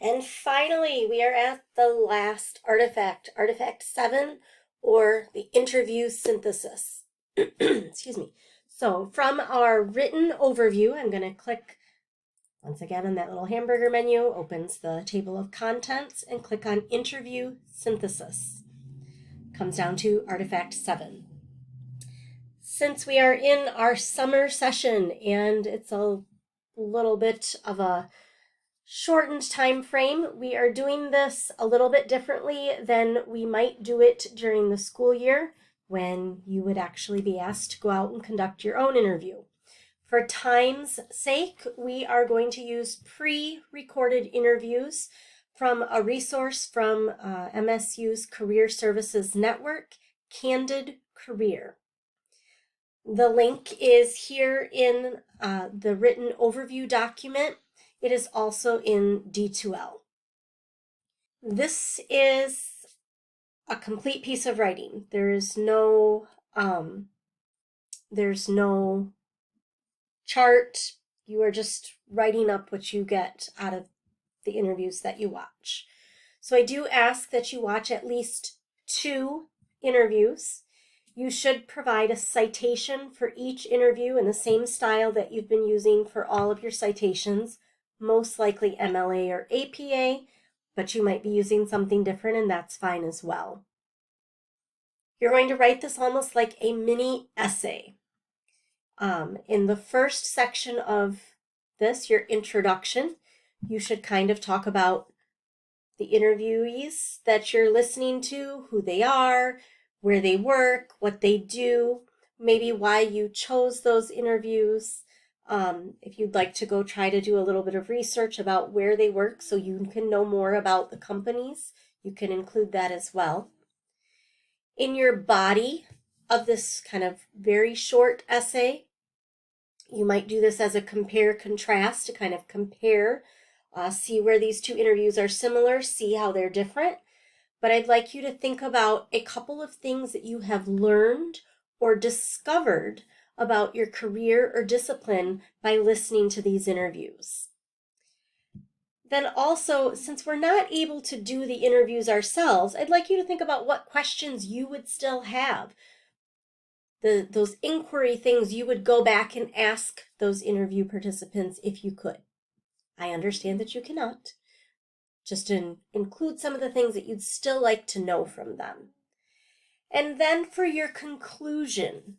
And finally, we are at the last artifact, Artifact 7, or the interview synthesis. Excuse me. So from our written overview, I'm going to click once again on that little hamburger menu, opens the table of contents, and click on interview synthesis. Comes down to Artifact 7. Since we are in our summer session and it's a little bit of a shortened time frame, we are doing this a little bit differently than we might do it during the school year when you would actually be asked to go out and conduct your own interview. For time's sake, we are going to use pre-recorded interviews from a resource from MSU's Career Services Network, Candid Career. The link is here in the written overview document. It is also in D2L. This is a complete piece of writing. There's no chart. You are just writing up what you get out of the interviews that you watch. So I do ask that you watch at least 2 interviews. You should provide a citation for each interview in the same style that you've been using for all of your citations, most likely MLA or APA, but you might be using something different, and that's fine as well. You're going to write this almost like a mini essay. In the first section of this, your introduction, you should kind of talk about the interviewees that you're listening to, who they are, where they work, what they do, maybe why you chose those interviews. If you'd like to go try to do a little bit of research about where they work so you can know more about the companies, you can include that as well. In your body of this kind of very short essay, you might do this as a compare-contrast to kind of compare, see where these 2 interviews are similar, see how they're different. But I'd like you to think about a couple of things that you have learned or discovered about your career or discipline by listening to these interviews. Then also, since we're not able to do the interviews ourselves, I'd like you to think about what questions you would still have. Those inquiry things you would go back and ask those interview participants if you could. I understand that you cannot. Just include some of the things that you'd still like to know from them. And then for your conclusion,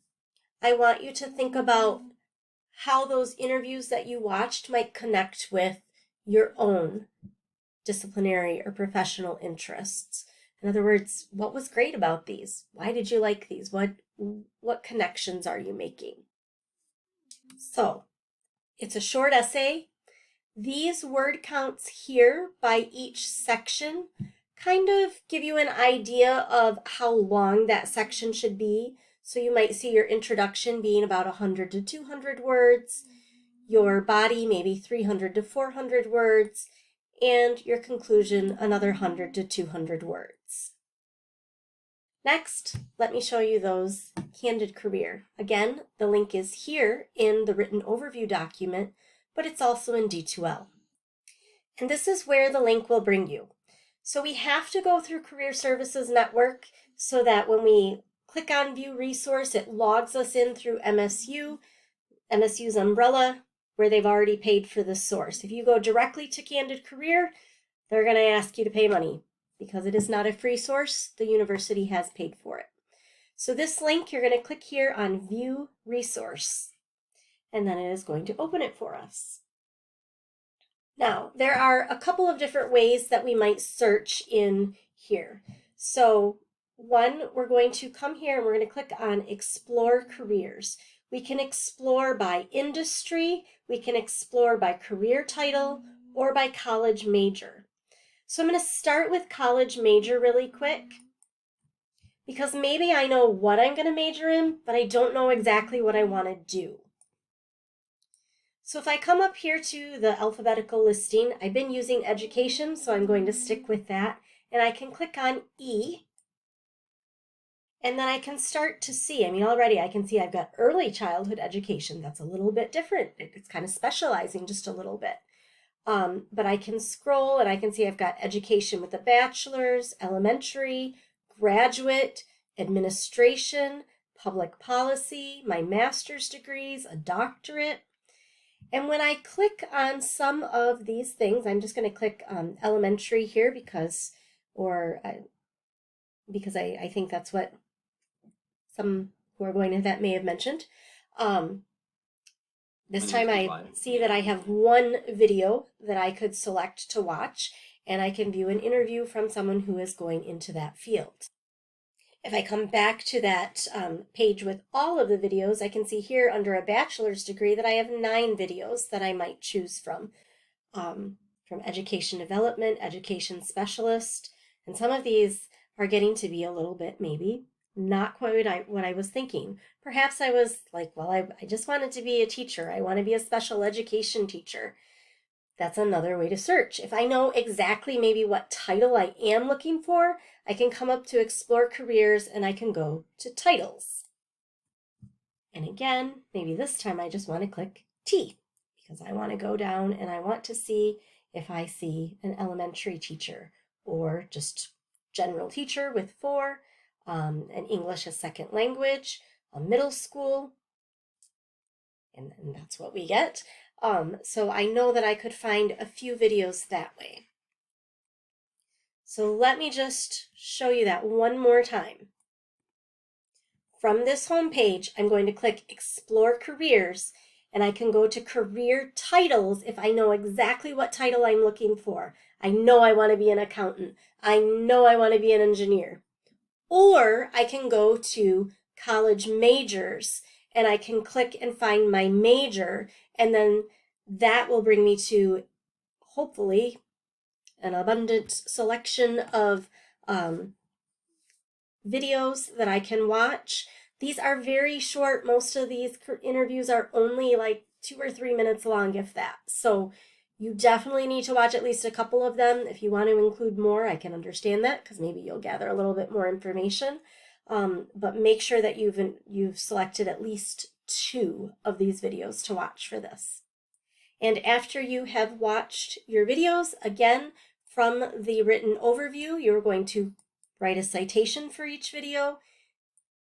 I want you to think about how those interviews that you watched might connect with your own disciplinary or professional interests. In other words, what was great about these? Why did you like these? What connections are you making? So, it's a short essay. These word counts here by each section kind of give you an idea of how long that section should be. So you might see your introduction being about 100 to 200 words, your body maybe 300 to 400 words, and your conclusion another 100 to 200 words. Next, let me show you those Candid Career. Again, the link is here in the written overview document, but it's also in D2L. And this is where the link will bring you. So we have to go through Career Services Network so that when we click on View Resource, it logs us in through MSU's umbrella, where they've already paid for the source. If you go directly to Candid Career, they're going to ask you to pay money. Because it is not a free source, the university has paid for it. So this link, you're going to click here on View Resource, and then it is going to open it for us. Now, there are a couple of different ways that we might search in here. So one, we're going to come here and we're going to click on Explore Careers. We can explore by industry, we can explore by career title, or by college major. So I'm going to start with college major really quick, because maybe I know what I'm going to major in, but I don't know exactly what I want to do. So if I come up here to the alphabetical listing, I've been using education, so I'm going to stick with that. And I can click on E, and then I can start to see, already I can see I've got early childhood education. That's a little bit different. It's kind of specializing just a little bit. But I can scroll and I can see I've got education with a bachelor's, elementary, graduate, administration, public policy, my master's degrees, a doctorate. And when I click on some of these things, I'm just going to click elementary here because I think that's what some who are going to that may have mentioned. This time I see that I have one video that I could select to watch, and I can view an interview from someone who is going into that field. If I come back to that page with all of the videos, I can see here under a bachelor's degree that I have 9 videos that I might choose from education development, education specialist, and some of these are getting to be a little bit maybe not quite what I was thinking. Perhaps I was like, well, I just wanted to be a teacher. I want to be a special education teacher. That's another way to search. If I know exactly maybe what title I am looking for, I can come up to Explore Careers and I can go to Titles. And again, maybe this time I just want to click T because I want to go down and I want to see if I see an elementary teacher or just general teacher with 4, an English as second language, a middle school, and that's what we get. So I know that I could find a few videos that way. So let me just show you that one more time. From this home page, I'm going to click Explore Careers, and I can go to Career Titles if I know exactly what title I'm looking for. I know I want to be an accountant. I know I want to be an engineer. Or I can go to College Majors, and I can click and find my major, and then that will bring me to, hopefully, an abundant selection of videos that I can watch. These are very short. Most of these interviews are only like 2 or 3 minutes long, if that. So you definitely need to watch at least a couple of them. If you want to include more, I can understand that because maybe you'll gather a little bit more information. But make sure that you've selected at least 2 of these videos to watch for this. And after you have watched your videos, again, from the written overview, you're going to write a citation for each video,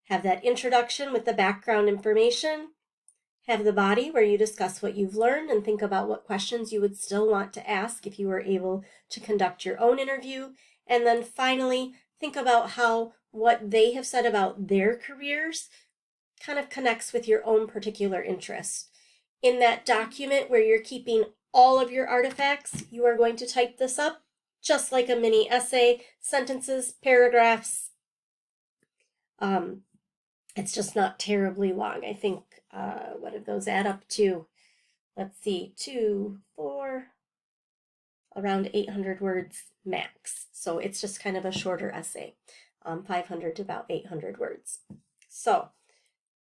have that introduction with the background information, have the body where you discuss what you've learned and think about what questions you would still want to ask if you were able to conduct your own interview. And then finally, think about how what they have said about their careers kind of connects with your own particular interest. In that document where you're keeping all of your artifacts, you are going to type this up just like a mini essay, sentences, paragraphs. It's just not terribly long. I think, what did those add up to? Let's see, 2, 4, around 800 words max. So it's just kind of a shorter essay, 500 to about 800 words. So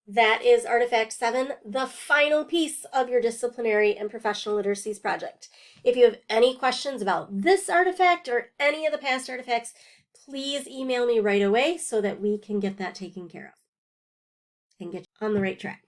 that is Artifact 7, the final piece of your disciplinary and professional literacies project. If you have any questions about this artifact or any of the past artifacts, please email me right away so that we can get that taken care of and get on the right track.